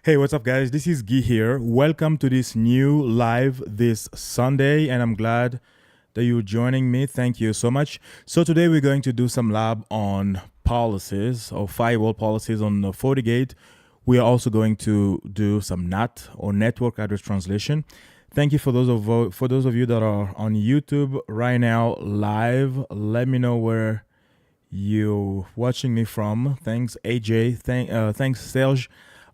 Hey, what's up, guys? This is Guy here. Welcome to this new live this Sunday, and I'm glad that you're joining me. Thank you so much. So today we're going to do some lab on policies or firewall policies on the FortiGate. We are also going to do some NAT or network address translation. Thank you for those of you that are on YouTube right now live. Let me know where you're watching me from. Thanks, AJ. Thanks, Serge.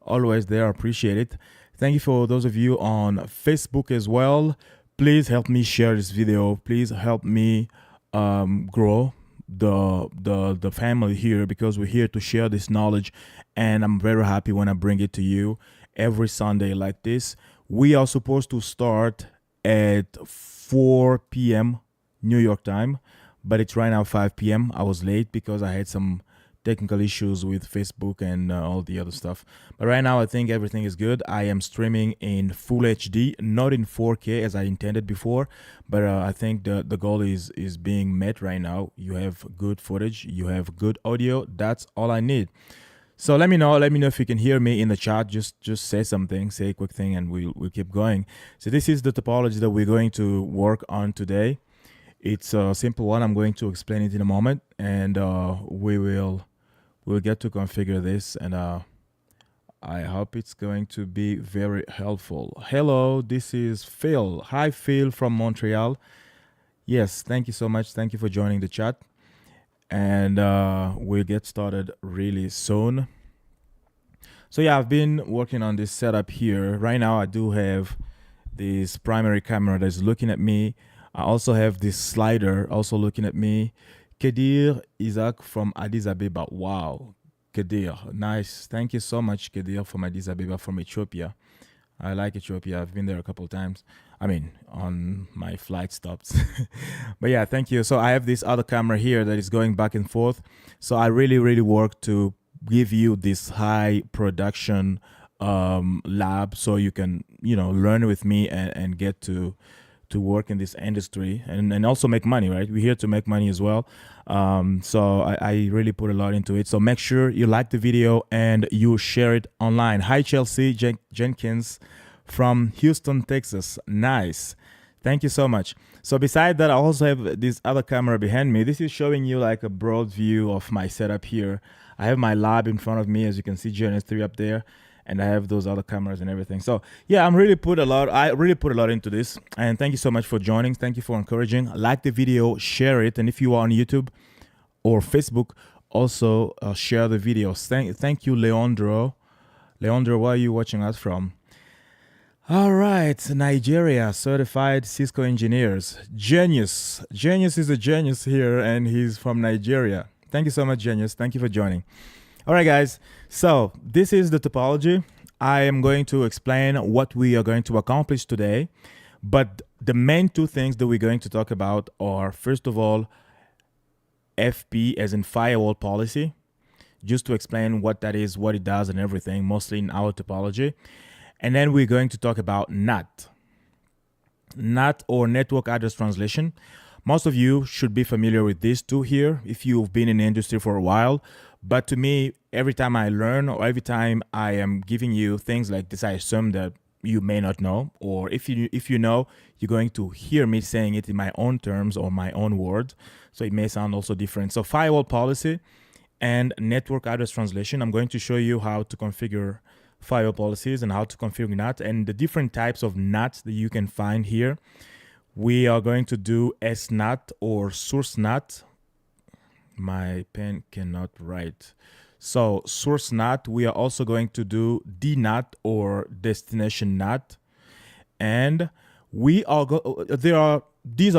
Always there, appreciate it. Thank you for those of you on Facebook as well. Please help me share this video. Please help me grow the family here, because we're here to share this knowledge, and I'm very happy when I bring it to you every Sunday like this. We are supposed to start at 4 p.m. New York time, but it's right now 5 p.m. I was late because I had some technical issues with Facebook and all the other stuff. But right now, I think everything is good. I am streaming in full HD, not in 4K as I intended before, but I think the goal is being met right now. You have good footage, you have good audio. That's all I need. So let me know if you can hear me in the chat. Just say something, say a quick thing, and we'll keep going. So this is the topology that we're going to work on today. It's a simple one. I'm going to explain it in a moment, and we'll get to configure this, and I hope it's going to be very helpful. Hello, this is Phil. Hi, Phil from Montreal. Yes, thank you so much. Thank you for joining the chat. And we'll get started really soon. So yeah, I've been working on this setup here. Right now, I do have this primary camera that's looking at me. I also have this slider also looking at me. Kedir Isaac from Addis Ababa. Wow, Kedir, nice. Thank you so much, Kedir, from Addis Ababa, from Ethiopia. I like Ethiopia. I've been there a couple of times. I mean, on my flight stops. But yeah, thank you. So I have this other camera here that is going back and forth. So I really work to give you this high production lab, so you can, learn with me and get to work in this industry and also make money, right? We're here to make money as well. So I really put a lot into it. So make sure you like the video and you share it online. Hi, Chelsea Jenkins from Houston, Texas. Nice. Thank you so much. So beside that, I also have this other camera behind me. This is showing you like a broad view of my setup here. I have my lab in front of me, as you can see, GNS3 up there. And I have those other cameras and everything. So yeah, I really put a lot into this. And thank you so much for joining. Thank you for encouraging. Like the video, share it. And if you are on YouTube or Facebook, also share the video. Thank you, Leandro. Leandro, where are you watching us from? All right, Nigeria, certified Cisco engineers. Genius. Genius is a genius here, and he's from Nigeria. Thank you so much, Genius. Thank you for joining. All right, guys, so this is the topology. I am going to explain what we are going to accomplish today, but the main two things that we're going to talk about are, first of all, FP, as in firewall policy, just to explain what that is, what it does, and everything, mostly in our topology. And then we're going to talk about NAT. NAT, or network address translation. Most of you should be familiar with these two here if you've been in the industry for a while. But to me, every time I learn or every time I am giving you things like this, I assume that you may not know. Or if you know, you're going to hear me saying it in my own terms or my own words. So it may sound also different. So firewall policy and network address translation. I'm going to show you how to configure firewall policies and how to configure NAT and the different types of NAT that you can find here. We are going to do SNAT or source NAT. My pen cannot write. So source NAT. We are also going to do DNAT or destination NAT. And these are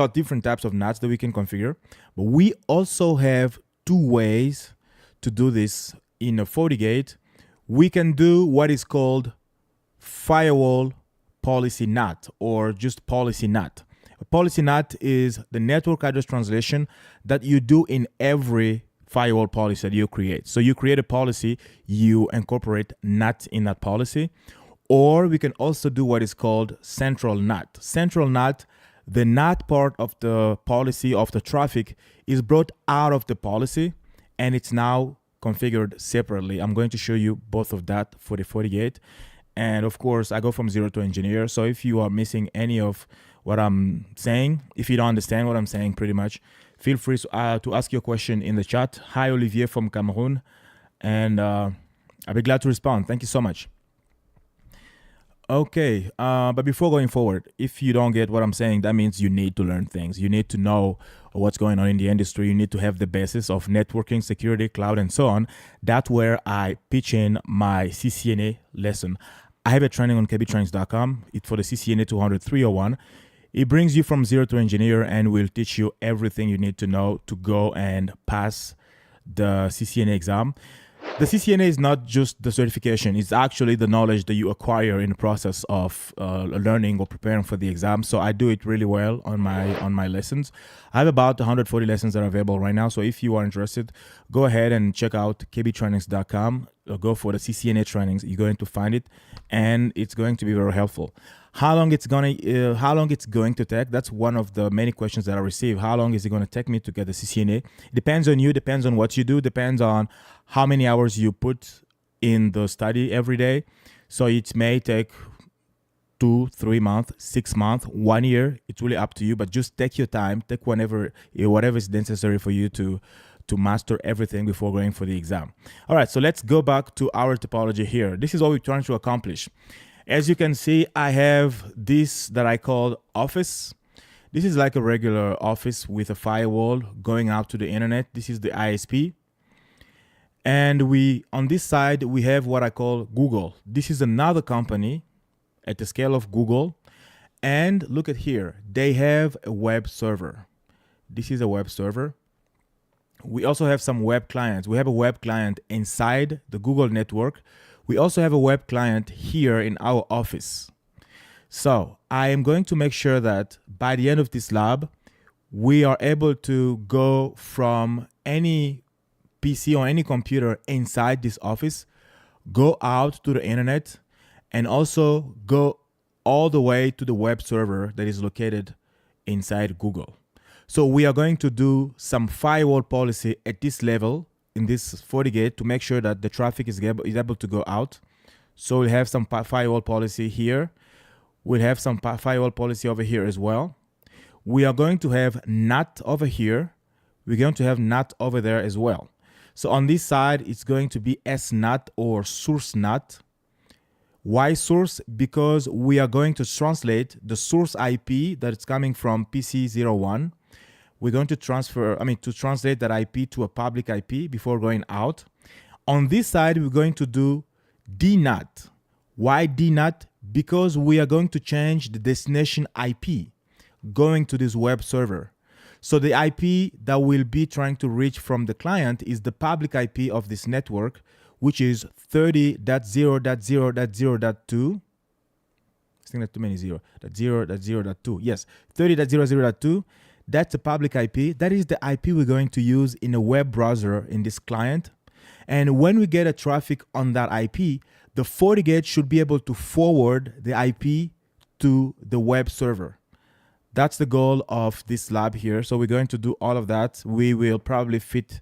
different types of NATs that we can configure. But we also have two ways to do this in a FortiGate. We can do what is called firewall policy NAT or just policy NAT. A policy NAT is the network address translation that you do in every firewall policy that you create. So you create a policy, you incorporate NAT in that policy, or we can also do what is called Central NAT. Central NAT, the NAT part of the policy of the traffic is brought out of the policy and it's now configured separately. I'm going to show you both of that for the FortiGate. And of course, I go from zero to engineer. So if you are missing any of what I'm saying, if you don't understand what I'm saying pretty much, feel free to ask your question in the chat. Hi, Olivier from Cameroon. And I'll be glad to respond. Thank you so much. Okay, but before going forward, if you don't get what I'm saying, that means you need to learn things. You need to know what's going on in the industry. You need to have the basis of networking, security, cloud, and so on. That's where I pitch in my CCNA lesson. I have a training on KBTrainings.com. It's for the CCNA 200-301. It brings you from zero to engineer and will teach you everything you need to know to go and pass the CCNA exam. The CCNA is not just the certification. It's actually the knowledge that you acquire in the process of learning or preparing for the exam. So I do it really well on my lessons. I have about 140 lessons that are available right now. So if you are interested, go ahead and check out KBTrainings.com. Go for the CCNA trainings. You're going to find it, and it's going to be very helpful. How long it's going to take? That's one of the many questions that I receive. How long is it going to take me to get the CCNA? It depends on you. Depends on what you do. Depends on how many hours you put in the study every day. So it may take 2, 3 months, 6 months, 1 year. It's really up to you. But just take your time. Take whatever is necessary for you to master everything before going for the exam. All right. So let's go back to our topology here. This is what we're trying to accomplish. As you can see, I have this that I call office. This is like a regular office with a firewall going out to the internet. This is the ISP. And on this side, we have what I call Google. This is another company at the scale of Google. And look at here, they have a web server. This is a web server. We also have some web clients. We have a web client inside the Google network. We also have a web client here in our office. So I am going to make sure that by the end of this lab, we are able to go from any PC or any computer inside this office, go out to the internet, and also go all the way to the web server that is located inside Google. So we are going to do some firewall policy at this level in this FortiGate to make sure that the traffic is able to go out. So we'll have some firewall policy here. We'll have some firewall policy over here as well. We are going to have NAT over here. We're going to have NAT over there as well. So on this side, it's going to be SNAT or source NAT. Why source? Because we are going to translate the source IP that is coming from PC01. We're going to translate that IP to a public IP before going out. On this side, we're going to do DNAT. Why DNAT? Because we are going to change the destination IP going to this web server. So the IP that we'll be trying to reach from the client is the public IP of this network, which is 30.0.0.0.2. I think that's too many 0.0.0.2. Yes, 30.0.0.2. That's a public IP. That is the IP we're going to use in a web browser in this client. And when we get a traffic on that IP, the FortiGate should be able to forward the IP to the web server. That's the goal of this lab here. So we're going to do all of that. We will probably fit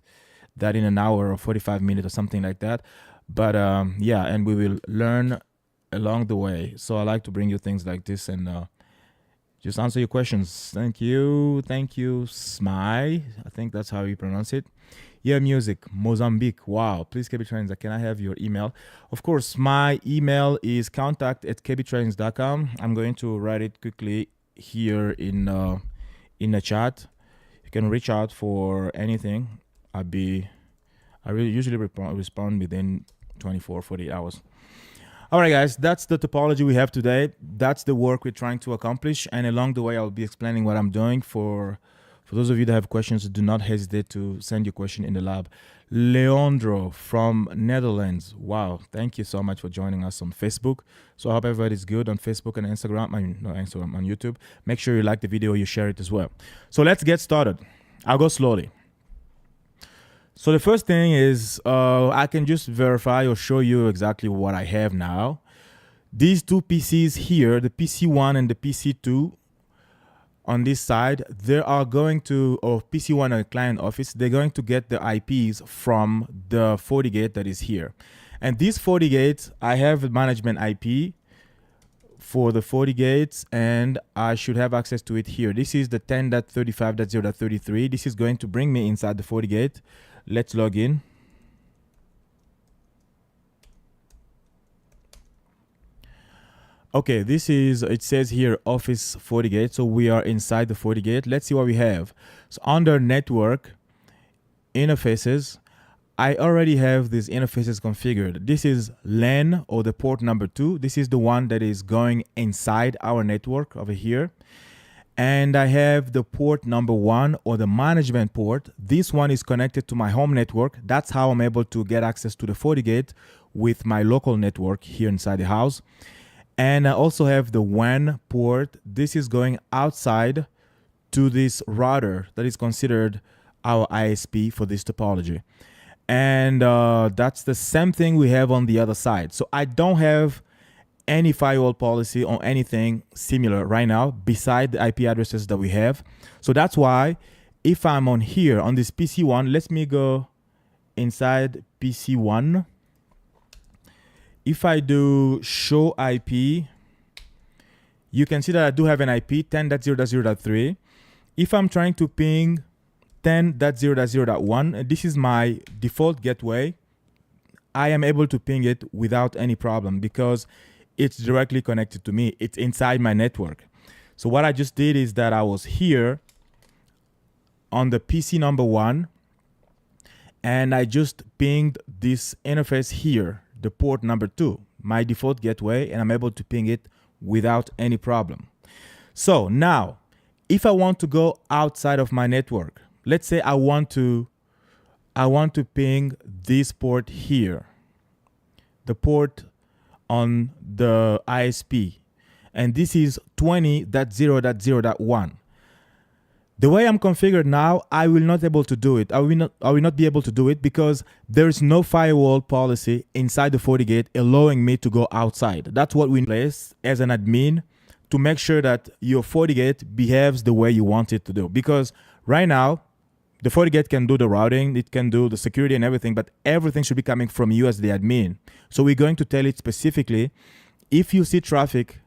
that in an hour or 45 minutes or something like that. But yeah, and we will learn along the way. So I like to bring you things like this and just answer your questions. Thank you, Smai. I think that's how you pronounce it. Yeah, music, Mozambique. Wow. Please, KBTrainings, can I have your email? Of course, my email is contact@kbtrainings.com. I'm going to write it quickly here in the chat. You can reach out for anything. I really usually respond within 24, 48 hours. All right, guys, that's the topology we have today. That's the work we're trying to accomplish. And along the way, I'll be explaining what I'm doing. For those of you that have questions, do not hesitate to send your question in the lab. Leandro from Netherlands. Wow, thank you so much for joining us on Facebook. So I hope everybody's good on Facebook and Instagram. On YouTube. Make sure you like the video, you share it as well. So let's get started. I'll go slowly. So the first thing is I can just verify or show you exactly what I have now. These two PCs here, the PC1 and the PC2 on this side, they are going to, or PC1 and client office, they're going to get the IPs from the FortiGate that is here. And this FortiGate, I have management IP for the FortiGates, and I should have access to it here. This is the 10.35.0.33. This is going to bring me inside the FortiGate. Let's log in. Okay, this is, it says here Office FortiGate, so we are inside the FortiGate. Let's see what we have. So under Network Interfaces, I already have these interfaces configured. This is LAN, or the port number 2. This is the one that is going inside our network over here. And I have the port number 1, or the management port. This one is connected to my home network. That's how I'm able to get access to the FortiGate with my local network here inside the house. And I also have the WAN port. This is going outside to this router that is considered our ISP for this topology. And that's the same thing we have on the other side. So I don't have any firewall policy or anything similar right now beside the IP addresses that we have. So that's why if I'm on here on this PC1, let me go inside PC1. If I do show IP, you can see that I do have an IP 10.0.0.3. If I'm trying to ping 10.0.0.1, this is my default gateway, I am able to ping it without any problem because it's directly connected to me. It's inside my network. So what I just did is that I was here on the PC number 1, and I just pinged this interface here, the port number 2, my default gateway, and I'm able to ping it without any problem. So now, if I want to go outside of my network, let's say I want to ping this port here, the port on the ISP, and this is 20.0.0.1. The way I'm configured now, I will not able to do it. I will not be able to do it because there is no firewall policy inside the FortiGate allowing me to go outside. That's what we place as an admin to make sure that your FortiGate behaves the way you want it to do. Because right now, the FortiGate can do the routing, it can do the security and everything, but everything should be coming from you as the admin. So we're going to tell it specifically, if you see traffic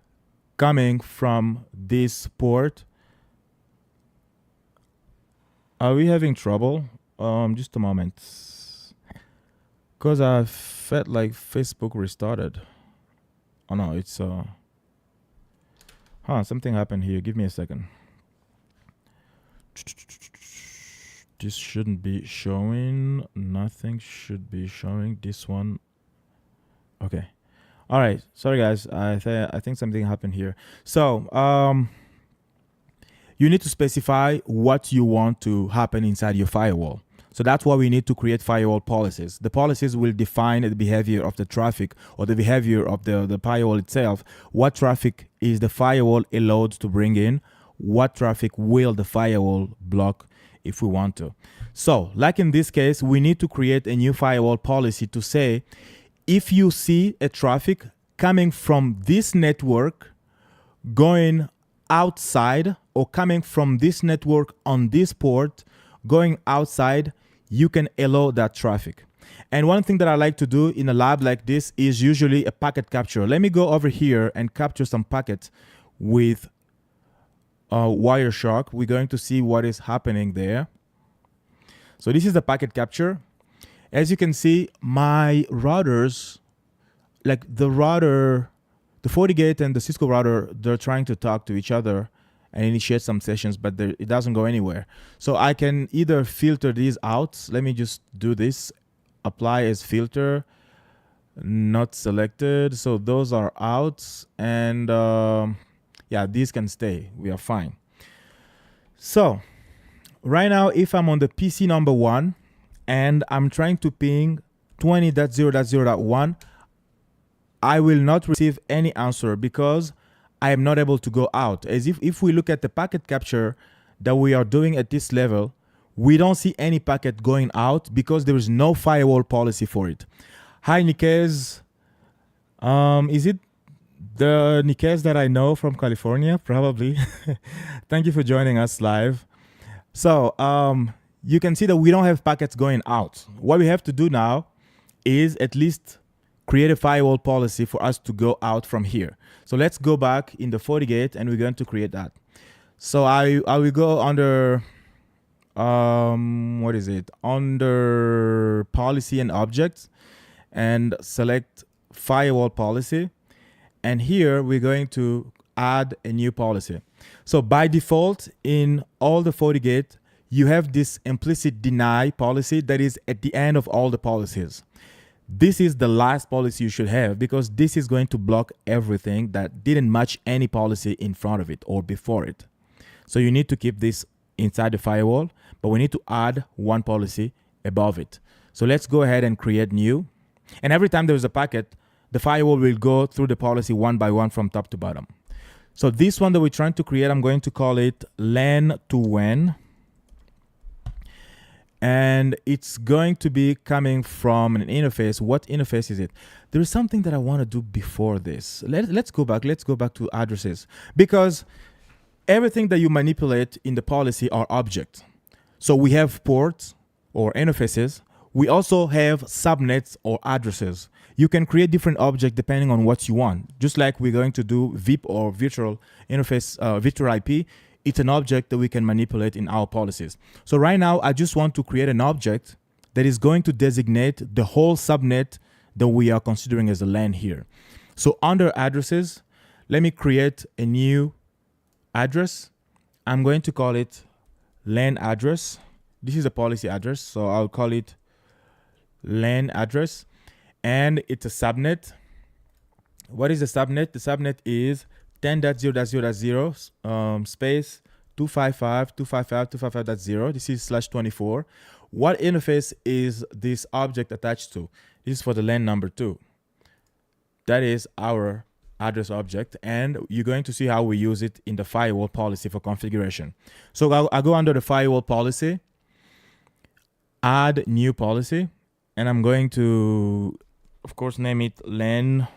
coming from this port, are we having trouble? Just a moment. Because I felt like Facebook restarted. Oh no, it's something happened here. Give me a second. This shouldn't be showing. Nothing should be showing. This one. Okay. All right. Sorry guys. I think something happened here. So you need to specify what you want to happen inside your firewall. So that's why we need to create firewall policies. The policies will define the behavior of the traffic or the behavior of the firewall itself. What traffic is the firewall allowed to bring in? What traffic will the firewall block if we want to? So like in this case, we need to create a new firewall policy to say, if you see a traffic coming from this network going outside or coming from this network on this port going outside, you can allow that traffic. And one thing that I like to do in a lab like this is usually a packet capture. Let me go over here and capture some packets with Wireshark. We're going to see what is happening there. So this is the packet capture. As you can see, my routers, like the router, the FortiGate and the Cisco router, they're trying to talk to each other and initiate some sessions, but it doesn't go anywhere. So I can either filter these out. Let me just do this. Apply as filter, not selected. So those are out, and yeah, these can stay. We are fine. So right now, if I'm on the PC number 1 and I'm trying to ping 20.0.0.1, I will not receive any answer because I am not able to go out. As if we look at the packet capture that we are doing at this level, we don't see any packet going out because there is no firewall policy for it. Hi, Nikez. Is it the Nikez that I know from California? Probably. Thank you for joining us live. So you can see that we don't have packets going out. What we have to do now is at least create a firewall policy for us to go out from here. So let's go back in the FortiGate and we're going to create that. So I will go under, what is it? Under policy and objects and select firewall policy. And here we're going to add a new policy. So by default in all the FortiGate, you have this implicit deny policy that is at the end of all the policies. This is the last policy you should have because this is going to block everything that didn't match any policy in front of it or before it. So you need to keep this inside the firewall, but we need to add one policy above it. So let's go ahead and create new. And every time there's a packet, the firewall will go through the policy one by one from top to bottom. So this one that we're trying to create, I'm going to call it LAN to WAN. And it's going to be coming from an interface. What interface is it? There is something that I want to do before this. Let's go back to addresses, because everything that you manipulate in the policy are objects. So we have ports or interfaces. We also have subnets or addresses. You can create different objects depending on what you want. Just like we're going to do VIP or virtual interface, virtual IP. It's an object that we can manipulate in our policies. So right now, I just want to create an object that is going to designate the whole subnet that we are considering as a LAN here. So under addresses, let me create a new address. I'm going to call it LAN address. This is a policy address, so I'll call it LAN address. And it's a subnet. What is the subnet? The subnet is 10.0.0.0 space 255.255.255.0. This is /24. What interface is this object attached to? This is for the LAN number 2. That is our address object, and you're going to see how we use it in the firewall policy for configuration. So I'll go under the firewall policy, add new policy, and I'm going to, of course, name it LAN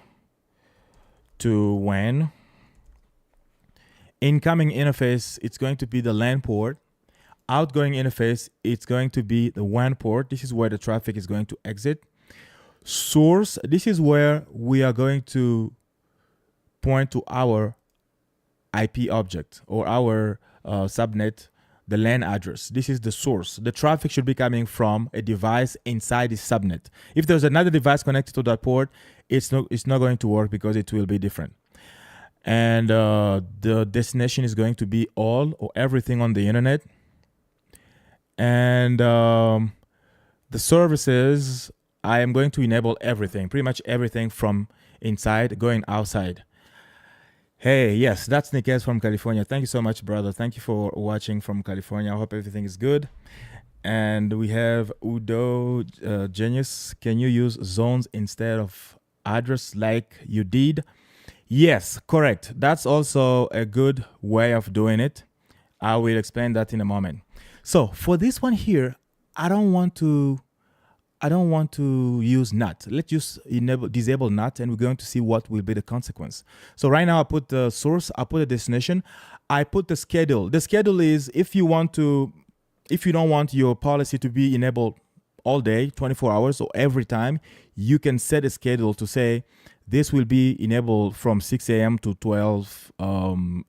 to WAN. Incoming interface, it's going to be the LAN port. Outgoing interface, it's going to be the WAN port. This is where the traffic is going to exit. Source, this is where we are going to point to our IP object or our subnet, the LAN address. This is the source. The traffic should be coming from a device inside the subnet. If there's another device connected to that port, it's not going to work because it will be different. And the destination is going to be all or everything on the internet. And the services, I am going to enable everything, pretty much everything from inside going outside. Hey, yes, that's Nikes from California. Thank you so much, brother. Thank you for watching from California. I hope everything is good. And we have Udo Genius. Can you use zones instead of address like you did? Yes, correct. That's also a good way of doing it. I will explain that in a moment. So for this one here, I don't want to use NAT. Let's just disable NAT, and we're going to see what will be the consequence. So right now I put the source, I put the destination, I put the schedule. The schedule is if you don't want your policy to be enabled all day, 24 hours, or every time, you can set a schedule to say, this will be enabled from 6 a.m. to 12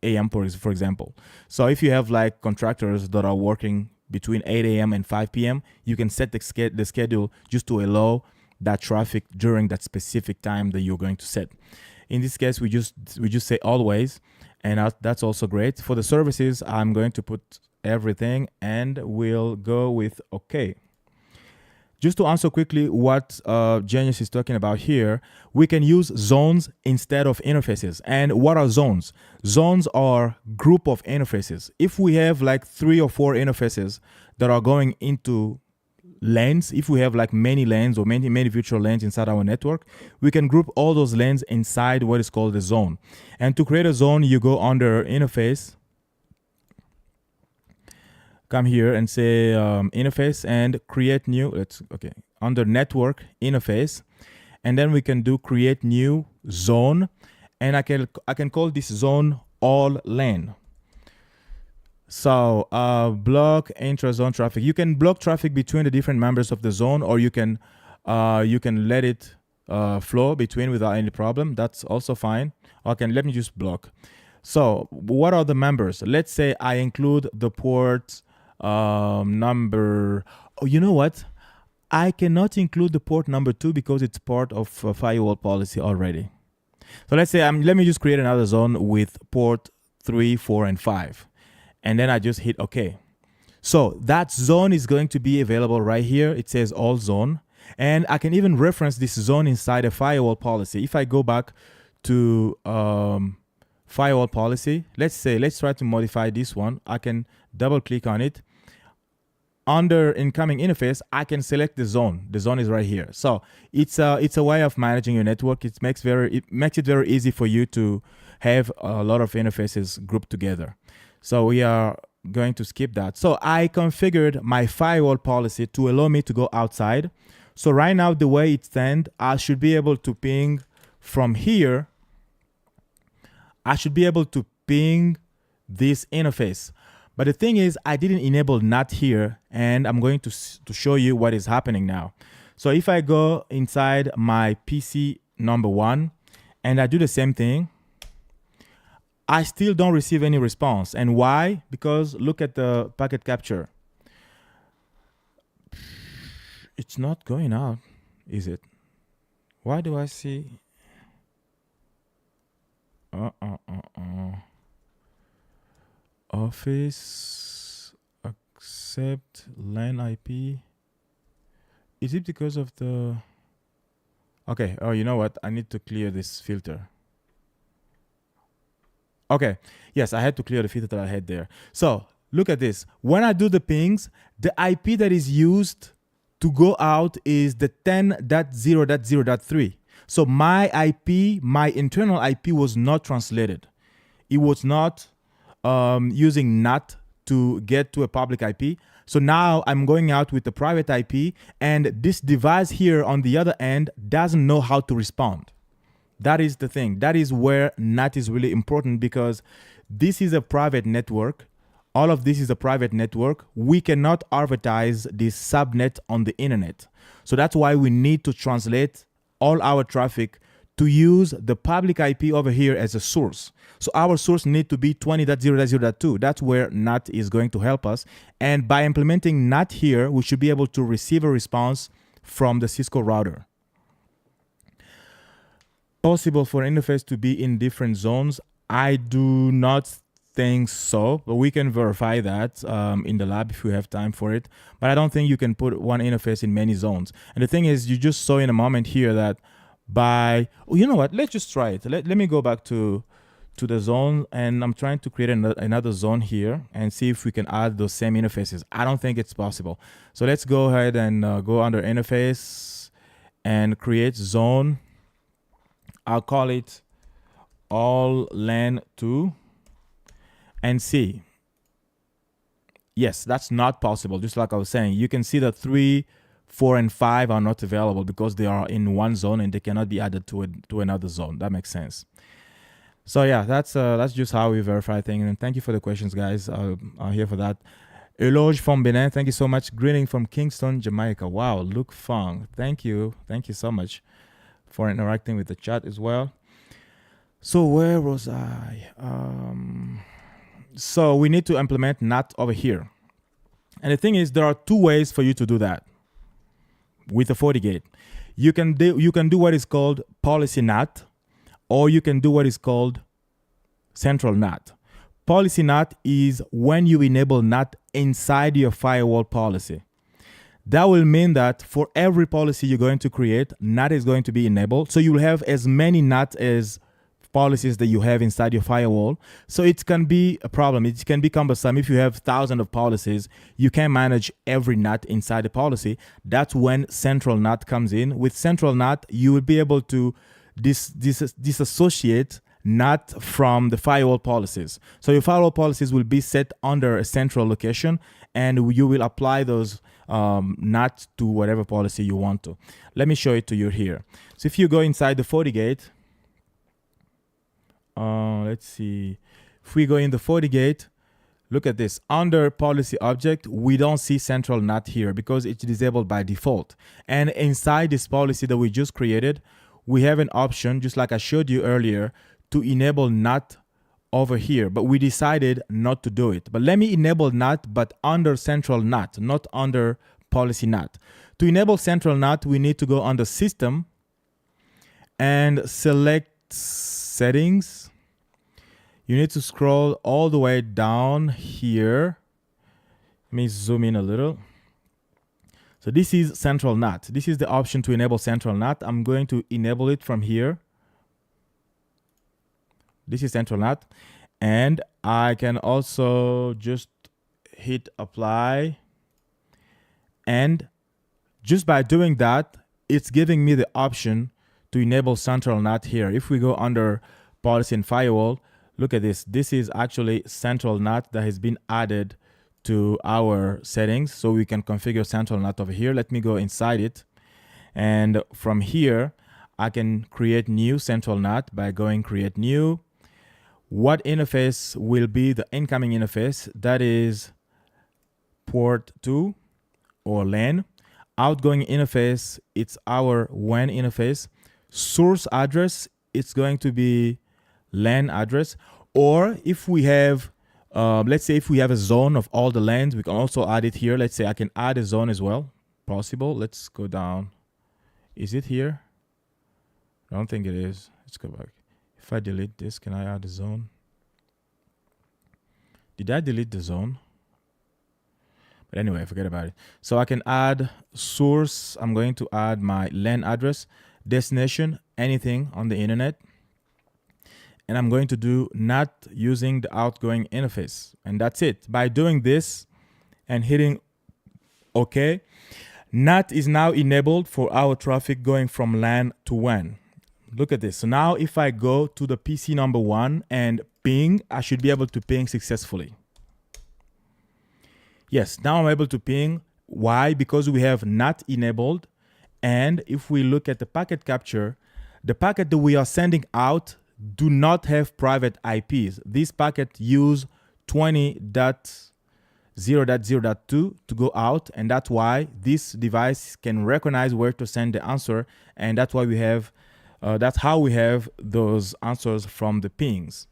a.m., for example. So if you have like contractors that are working between 8 a.m. and 5 p.m., you can set the schedule just to allow that traffic during that specific time that you're going to set. In this case, we just say always, and that's also great. For the services, I'm going to put everything, and we'll go with OK. Just to answer quickly what Genius is talking about here, we can use zones instead of interfaces. And what are zones? Zones are group of interfaces. If we have like 3 or 4 interfaces that are going into lanes, if we have like many lanes or many virtual lanes inside our network, we can group all those lanes inside what is called a zone. And to create a zone, you go under interface, come here and say interface and create new. Under network interface, and then we can do create new zone, and I can call this zone all LAN. So block intra-zone traffic. You can block traffic between the different members of the zone, or you can let it flow between without any problem, that's also fine. Okay, let me just block. So what are the members? Let's say I include the port number. Oh, you know what? I cannot include the port number 2 because it's part of firewall policy already. So let's say let me just create another zone with port 3, 4, and 5. And then I just hit OK. So that zone is going to be available right here. It says all zone. And I can even reference this zone inside a firewall policy. If I go back to firewall policy, let's try to modify this one. I can double click on it. Under incoming interface, I can select the zone. The zone is right here. So it's a way of managing your network. It makes it very easy for you to have a lot of interfaces grouped together. So we are going to skip that. So I configured my firewall policy to allow me to go outside. So right now, the way it stands, I should be able to ping from here. I should be able to ping this interface. But the thing is, I didn't enable NAT here, and I'm going to show you what is happening now. So if I go inside my PC number 1 and I do the same thing, I still don't receive any response. And why? Because look at the packet capture. It's not going out, is it? Why do I see? Office accept LAN IP. Is it because of the? Okay. Oh, you know what? I need to clear this filter. Okay. Yes, I had to clear the filter that I had there. So look at this. When I do the pings, the IP that is used to go out is the 10.0.0.3. So my IP, my internal IP was not translated. It was not using NAT to get to a public IP. So now I'm going out with the private IP, and this device here on the other end doesn't know how to respond. That is the thing. That is where NAT is really important, because this is a private network. All of this is a private network. We cannot advertise this subnet on the internet. So that's why we need to translate all our traffic to use the public IP over here as a source. So our source need to be 20.0.0.2. That's where NAT is going to help us. And by implementing NAT here, we should be able to receive a response from the Cisco router. Possible for an interface to be in different zones? I do not think so, but we can verify that in the lab if we have time for it. But I don't think you can put one interface in many zones. And the thing is, you just saw in a moment here that oh, you know what? Let's just try it. Let me go back to the zone, and I'm trying to create another zone here and see if we can add those same interfaces. I don't think it's possible. So let's go ahead and go under interface and create zone. I'll call it all LAN 2 and see. Yes, that's not possible. Just like I was saying, you can see that 3, 4, and 5 are not available because they are in one zone and they cannot be added to another zone. That makes sense. So yeah, that's just how we verify things. And thank you for the questions, guys. I'm here for that. Eloge from Benin, thank you so much. Greeting from Kingston, Jamaica. Wow, Luke Fong, thank you so much for interacting with the chat as well. So where was I? So we need to implement NAT over here. And the thing is, there are two ways for you to do that with a FortiGate. You can do what is called policy NAT, or you can do what is called Central NAT. Policy NAT is when you enable NAT inside your firewall policy. That will mean that for every policy you're going to create, NAT is going to be enabled. So you will have as many NAT as policies that you have inside your firewall. So it can be a problem. It can be cumbersome. If you have thousands of policies, you can't manage every NAT inside the policy. That's when Central NAT comes in. With Central NAT, you will be able to disassociate NAT from the firewall policies. So your firewall policies will be set under a central location, and you will apply those NAT to whatever policy you want to. Let me show it to you here. So if you go inside the FortiGate, let's see. If we go in the FortiGate, look at this. Under policy object, we don't see Central NAT here because it's disabled by default. And inside this policy that we just created, we have an option, just like I showed you earlier, to enable NAT over here, but we decided not to do it. But let me enable NAT, but under Central NAT, not under policy NAT. To enable Central NAT, we need to go under System and select Settings. You need to scroll all the way down here. Let me zoom in a little. So this is Central NAT. This is the option to enable Central NAT. I'm going to enable it from here. This is Central NAT. And I can also just hit apply. And just by doing that, it's giving me the option to enable Central NAT here. If we go under Policy and Firewall, look at this. This is actually Central NAT that has been added to our settings. So we can configure Central NAT over here. Let me go inside it. And from here, I can create new Central NAT by going create new. What interface will be the incoming interface? That is port 2 or LAN. Outgoing interface, it's our WAN interface. Source address, it's going to be LAN address. Or if we have, let's say if we have a zone of all the LANs, we can also add it here. Let's say I can add a zone as well. Possible. Let's go down. Is it here? I don't think it is. Let's go back. If I delete this, can I add a zone? Did I delete the zone? But anyway, forget about it. So I can add source. I'm going to add my LAN address, destination, anything on the internet. And I'm going to do NAT using the outgoing interface. And that's it. By doing this and hitting OK, NAT is now enabled for our traffic going from LAN to WAN. Look at this. So now if I go to the PC number 1 and ping, I should be able to ping successfully. Yes, now I'm able to ping. Why? Because we have NAT enabled. And if we look at the packet capture, the packet that we are sending out do not have private IPs. This packet use 20.0.0.2 to go out. And that's why this device can recognize where to send the answer. And that's why we have that's how we have those answers from the pings.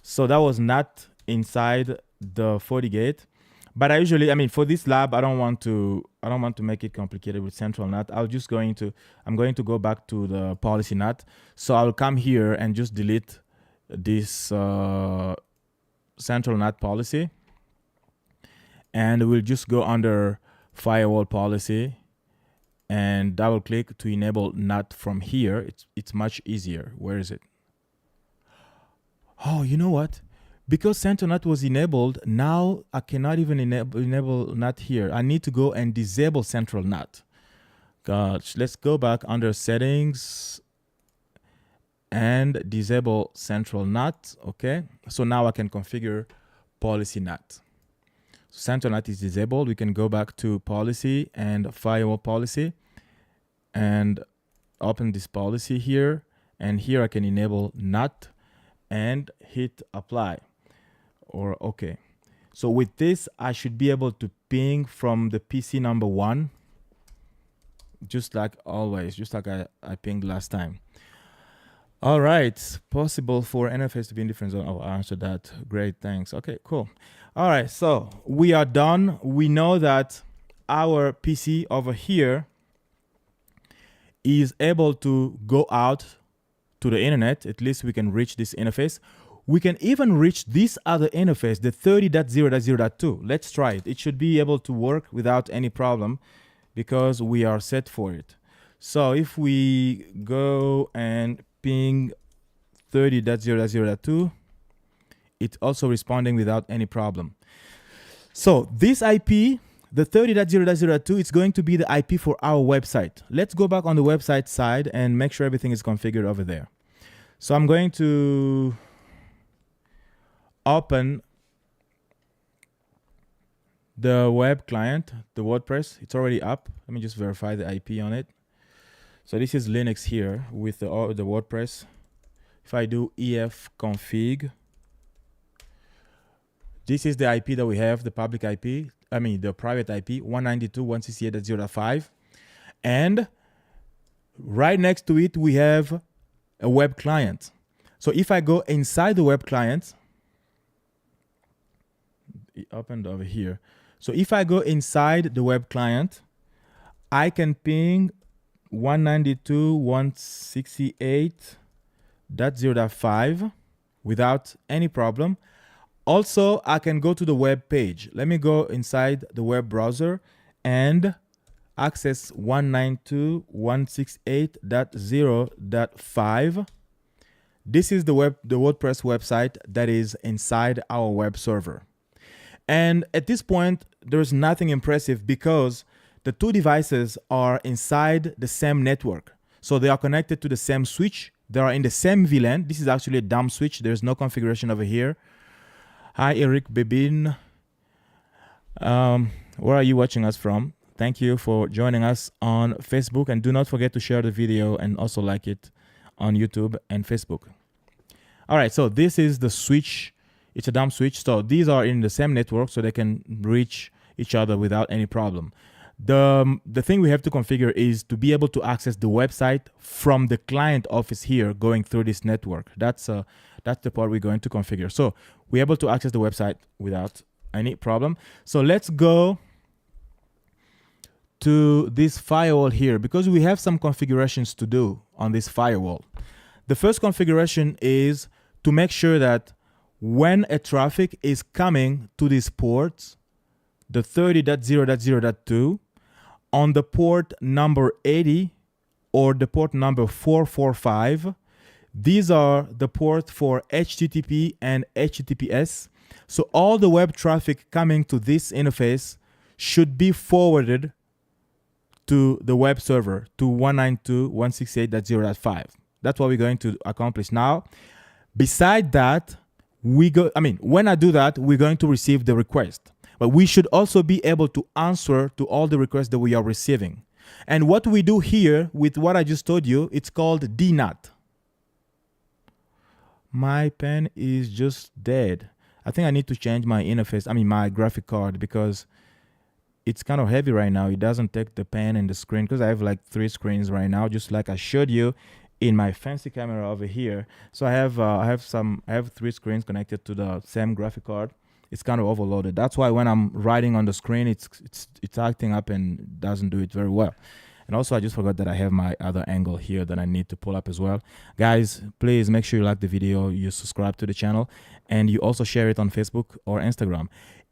So that was not inside the FortiGate. But I usually, for this lab, I don't want to make it complicated with Central NAT. I'm going to go back to the policy NAT. So I'll come here and just delete this Central NAT policy. And we'll just go under Firewall Policy and double click to enable NAT from here. It's much easier. Where is it? Oh, you know what? Because Central NAT was enabled, now I cannot even enable NAT here. I need to go and disable Central NAT. Gosh, let's go back under settings and disable Central NAT. Okay, so now I can configure policy NAT. Central NAT is disabled. We can go back to policy and firewall policy and open this policy here. And here I can enable NAT and hit apply or OK. So with this, I should be able to ping from the PC number 1, just like always, just like I pinged last time. All right, possible for interface to be in different zone. Oh, I answered that. Great, thanks. Okay, cool. All right, so we are done. We know that our PC over here is able to go out to the internet. At least we can reach this interface. We can even reach this other interface, the 30.0.0.2. Let's try it. It should be able to work without any problem because we are set for it. So if we go and ping 30.0.0.2, it's also responding without any problem. So this IP, the 30.0.0.2, it's going to be the IP for our website. Let's go back on the website side and make sure everything is configured over there. So I'm going to open the web client, the WordPress. It's already up. Let me just verify the IP on it. So this is Linux here with the WordPress. If I do ef config, This is the IP that we have, the public IP, the private IP, 192.168.0.5. And right next to it, we have a web client. So if I go inside the web client, it opened over here. So if I go inside the web client, I can ping 192.168.0.5 without any problem. Also, I can go to the web page. Let me go inside the web browser and access 192.168.0.5. This is the WordPress website that is inside our web server. And at this point, there's nothing impressive because the two devices are inside the same network. So they are connected to the same switch. They are in the same VLAN. This is actually a dumb switch. There's no configuration over here. Hi, Eric Bebin. Where are you watching us from? Thank you for joining us on Facebook. And do not forget to share the video and also like it on YouTube and Facebook. All right, so this is the switch. It's a dumb switch. So these are in the same network so they can reach each other without any problem. The thing we have to configure is to be able to access the website from the client office here going through this network. That's the part we're going to configure. So we're able to access the website without any problem. So let's go to this firewall here because we have some configurations to do on this firewall. The first configuration is to make sure that when a traffic is coming to these ports, the 30.0.0.2 on the port number 80 or the port number 445, these are the ports for HTTP and HTTPS. So all the web traffic coming to this interface should be forwarded to the web server to 192.168.0.5. That's what we're going to accomplish now. Beside that, when I do that, we're going to receive the request. But we should also be able to answer to all the requests that we are receiving. And what we do here with what I just told you, it's called DNAT. My pen is just dead. I think I need to change my interface, my graphic card, because it's kind of heavy right now. It doesn't take the pen and the screen because I have like 3 screens right now, just like I showed you in my fancy camera over here. So I have 3 screens connected to the same graphic card. It's kind of overloaded. That's why when I'm writing on the screen, it's acting up and doesn't do it very well. And also I just forgot that I have my other angle here that I need to pull up as well. Guys, please make sure you like the video, you subscribe to the channel, and you also share it on Facebook or Instagram.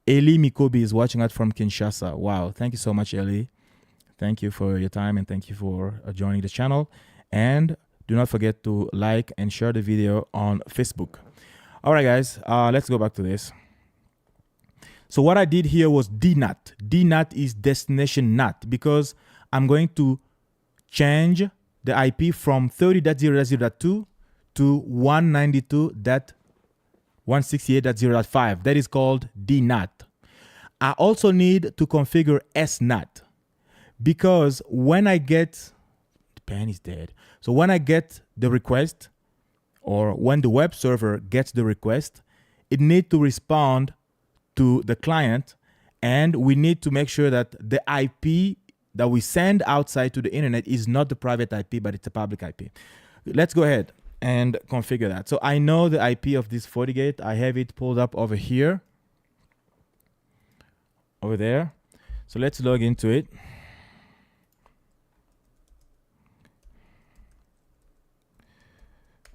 Eli Mikobi is watching us from Kinshasa. Wow, thank you so much, Eli. Thank you for your time and thank you for joining the channel. And do not forget to like and share the video on Facebook. All right, guys, let's go back to this. So what I did here was DNAT. DNAT is destination NAT because I'm going to change the IP from 30.0.0.2 to 192.168.0.5. That is called DNAT. I also need to configure SNAT because when I get, the pen is dead. So when I get the request or when the web server gets the request, it needs to respond to the client, and we need to make sure that the IP that we send outside to the internet is not the private IP, but it's a public IP. Let's go ahead and configure that. So I know the IP of this FortiGate. I have it pulled up over here, over there. So let's log into it.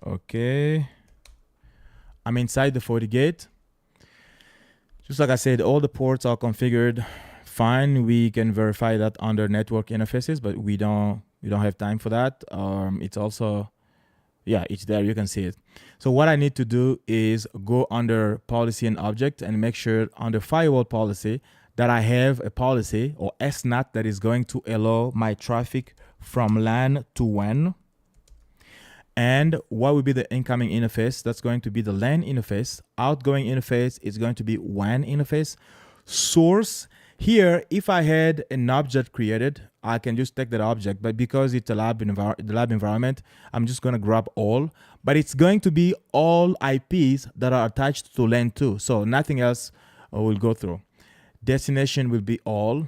Okay. I'm inside the FortiGate. Just like I said, all the ports are configured fine. We can verify that under network interfaces, but we don't have time for that. It's also, yeah, it's there. You can see it. So what I need to do is go under policy and object and make sure under firewall policy that I have a policy or SNAT that is going to allow my traffic from LAN to WAN. And what will be the incoming interface? That's going to be the LAN interface. Outgoing interface is going to be WAN interface. Source, here, if I had an object created, I can just take that object. But because it's a lab environment, I'm just going to grab all. But it's going to be all IPs that are attached to LAN 2. So nothing else we'll go through. Destination will be all,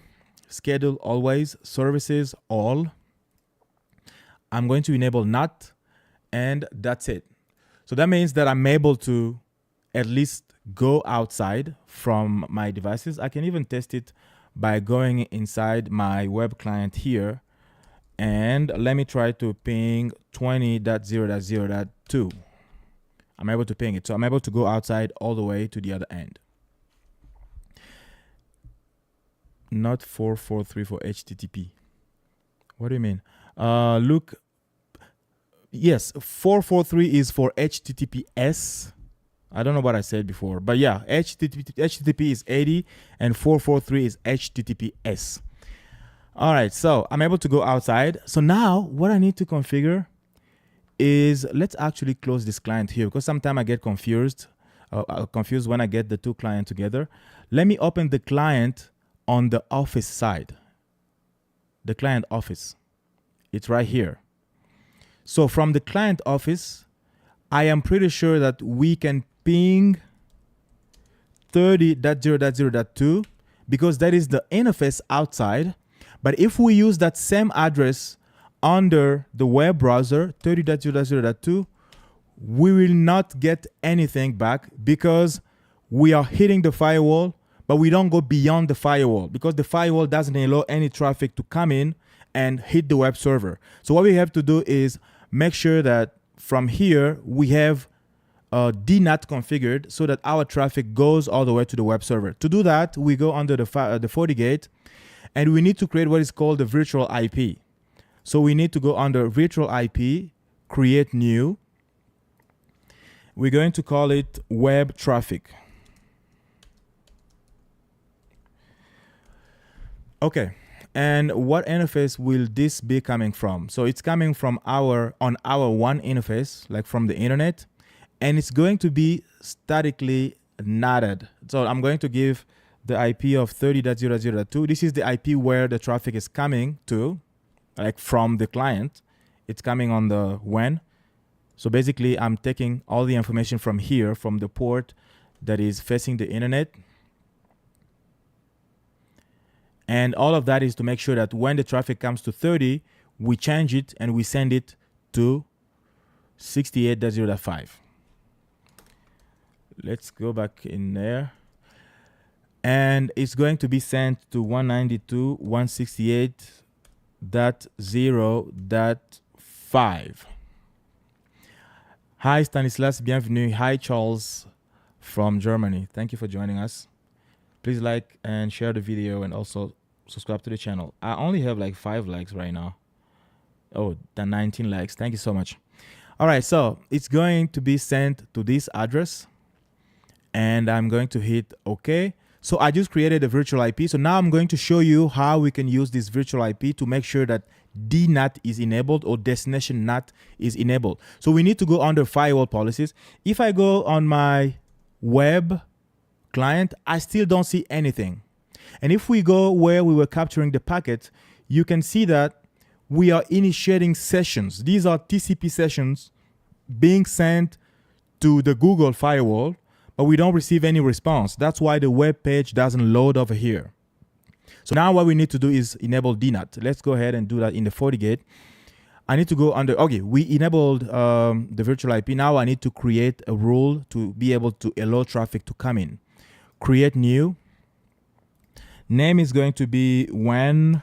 schedule always, services all. I'm going to enable NAT, and that's it. So that means that I'm able to at least go outside from my devices. I can even test it by going inside my web client here, and let me try to ping 20.0.0.2. I'm able to ping it. So I'm able to go outside all the way to the other end. Not 443 for HTTP. What do you mean? Look, yes, 443 is for HTTPS. I don't know what I said before, but yeah, HTTP is 80 and 443 is HTTPS. All right, so I'm able to go outside. So now what I need to configure is, let's actually close this client here, because sometimes I get confused when I get the two clients together. Let me open the client on the office side. The client office, it's right here. So from the client office, I am pretty sure that we can ping 30.0.0.2 because that is the interface outside. But if we use that same address under the web browser, 30.0.0.2, we will not get anything back because we are hitting the firewall, but we don't go beyond the firewall because the firewall doesn't allow any traffic to come in and hit the web server. So what we have to do is make sure that from here we have DNAT configured so that our traffic goes all the way to the web server. To do that, we go under the FortiGate, and we need to create what is called the virtual IP. So we need to go under virtual IP, create new. We're going to call it web traffic. Okay, and what interface will this be coming from? So it's coming from our one interface, like from the internet, and it's going to be statically NATed. So I'm going to give the IP of 30.0.0.2. This is the IP where the traffic is coming to, like from the client. It's coming on the WAN. So basically I'm taking all the information from here, from the port that is facing the internet. And all of that is to make sure that when the traffic comes to 30, we change it and we send it to 68.0.5. Let's go back in there. And it's going to be sent to 192.168.0.5. Hi Stanislas, bienvenue. Hi Charles from Germany. Thank you for joining us. Please like and share the video and also subscribe to the channel. I only have like 5 likes right now. Oh, the 19 likes. Thank you so much. All right, so it's going to be sent to this address and I'm going to hit OK. So I just created a virtual IP. So now I'm going to show you how we can use this virtual IP to make sure that DNAT is enabled or destination NAT is enabled. So we need to go under firewall policies. If I go on my web client, I still don't see anything. And if we go where we were capturing the packet, you can see that we are initiating sessions. These are TCP sessions being sent to the Google firewall, but we don't receive any response. That's why the web page doesn't load over here. So now what we need to do is enable DNAT. Let's go ahead and do that in the FortiGate. I need to go under, okay, we enabled the virtual IP. Now I need to create a rule to be able to allow traffic to come in. Create new. Name is going to be WAN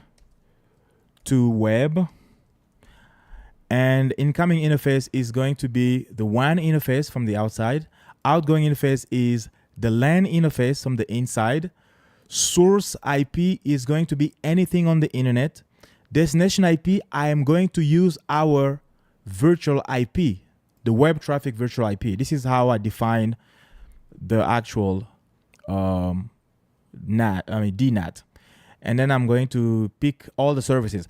to web. And incoming interface is going to be the WAN interface from the outside. Outgoing interface is the LAN interface from the inside. Source IP is going to be anything on the internet. Destination IP, I am going to use our virtual IP, the web traffic virtual IP. This is how I define the actual DNAT. And then I'm going to pick all the services.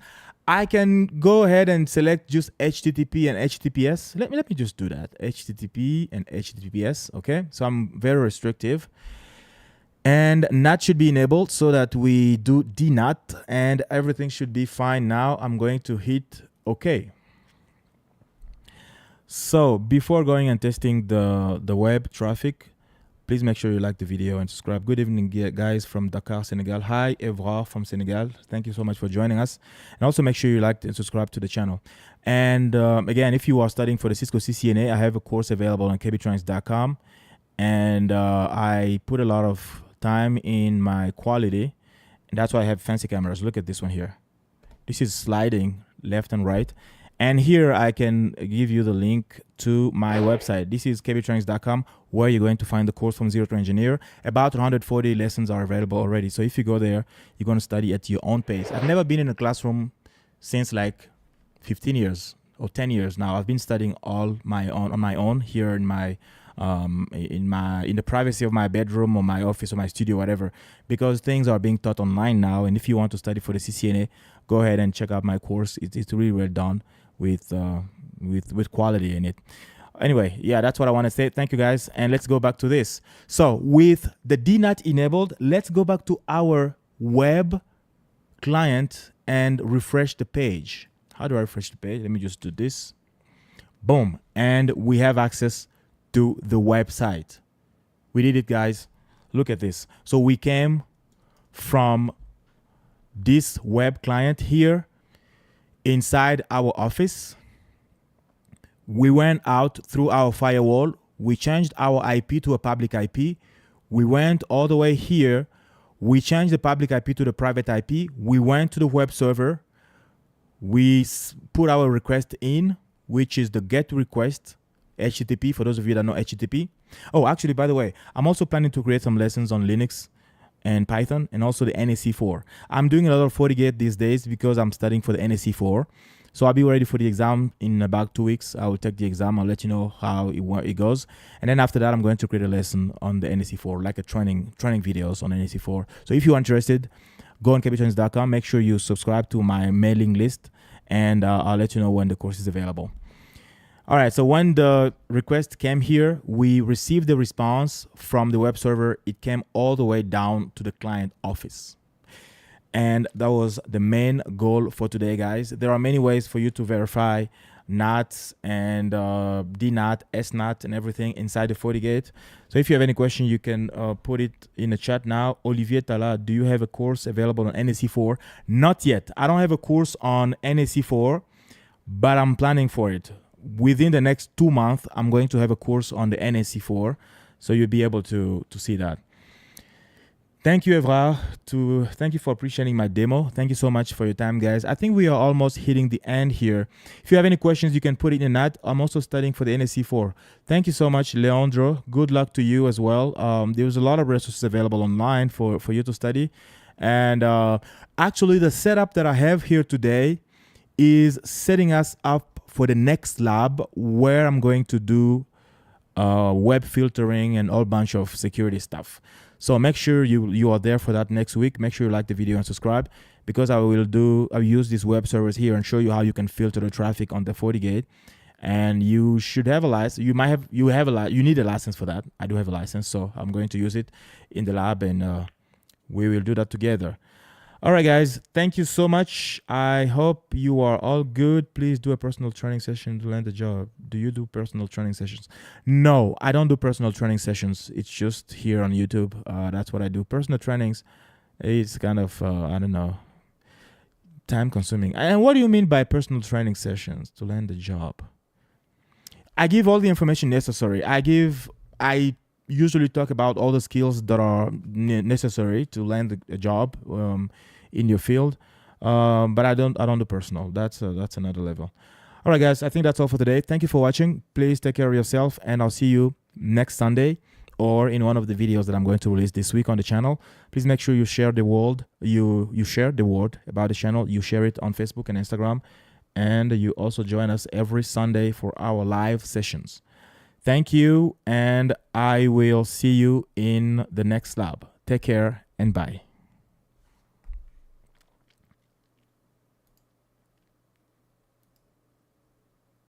I can go ahead and select just HTTP and HTTPS. Let me just do that. HTTP and HTTPS, okay? So I'm very restrictive. And NAT should be enabled so that we do DNAT and everything should be fine. Now I'm going to hit OK. So before going and testing the web traffic, Please make sure you like the video and subscribe. Good evening, guys from Dakar, Senegal. Hi, Evra from Senegal. Thank you so much for joining us. And also make sure you like and subscribe to the channel. And again, if you are studying for the Cisco CCNA, I have a course available on KBTrainings.com. And I put a lot of time in my quality. And that's why I have fancy cameras. Look at this one here. This is sliding left and right. And here I can give you the link to my website. This is KBTrainings.com, where you're going to find the course from Zero to Engineer. About 140 lessons are available already. So if you go there, you're going to study at your own pace. I've never been in a classroom since like 15 years or 10 years now. I've been studying on my own here in the privacy of my bedroom or my office or my studio, whatever, because things are being taught online now. And if you want to study for the CCNA, go ahead and check out my course. It's really well done with quality in it. Anyway, yeah, that's what I want to say. Thank you, guys. And let's go back to this. So with the DNAT enabled, let's go back to our web client and refresh the page. How do I refresh the page? Let me just do this. Boom. And we have access to the website. We did it, guys. Look at this. So we came from this web client here inside our office. We went out through our firewall. We changed our IP to a public IP. We went all the way here. We changed the public IP to the private IP. We went to the web server. We put our request in, which is the GET request, HTTP, for those of you that know HTTP. Oh, actually, by the way, I'm also planning to create some lessons on Linux and Python, and also the NAC4. I'm doing a lot of FortiGate these days because I'm studying for the NAC4. So I'll be ready for the exam in about 2 weeks. I will take the exam. I'll let you know how it goes. And then after that, I'm going to create a lesson on the NAC4, like a training videos on NAC4. So if you're interested, go on KBTrainings.com. Make sure you subscribe to my mailing list, and I'll let you know when the course is available. All right, so when the request came here, we received the response from the web server. It came all the way down to the client office. And that was the main goal for today, guys. There are many ways for you to verify NATs and DNAT, SNAT, and everything inside the FortiGate. So if you have any question, you can put it in the chat now. Olivier Tala, do you have a course available on NAC4? Not yet. I don't have a course on NAC4, but I'm planning for it. Within the next 2 months, I'm going to have a course on the NAC4, so you'll be able to see that. Thank you, Evra. Thank you for appreciating my demo. Thank you so much for your time, guys. I think we are almost hitting the end here. If you have any questions, you can put it in that. I'm also studying for the NAC4. Thank you so much, Leandro. Good luck to you as well. There's a lot of resources available online for you to study. And actually, the setup that I have here today is setting us up for the next lab, where I'm going to do web filtering and a whole bunch of security stuff. So make sure you are there for that next week. Make sure you like the video and subscribe, because I'll use these web servers here and show you how you can filter the traffic on the FortiGate. And you should have a license. You need a license for that. I do have a license, so I'm going to use it in the lab, and we will do that together. All right, guys, thank you so much. I hope you are all good. Please do a personal training session to land a job. Do you do personal training sessions? No, I don't do personal training sessions. It's just here on YouTube. That's what I do. Personal trainings is kind of, I don't know, time consuming. And what do you mean by personal training sessions to land a job? I give all the information necessary. I usually talk about all the skills that are necessary to land a job in your field, but I don't do personal. That's another level. All right, guys, I think that's all for today. Thank you for watching. Please take care of yourself, and I'll see you next Sunday or in one of the videos that I'm going to release this week on the channel. Please make sure you share the word. You share the word about the channel. You share it on Facebook and Instagram, and you also join us every Sunday for our live sessions. Thank you, and I will see you in the next lab. Take care, and bye.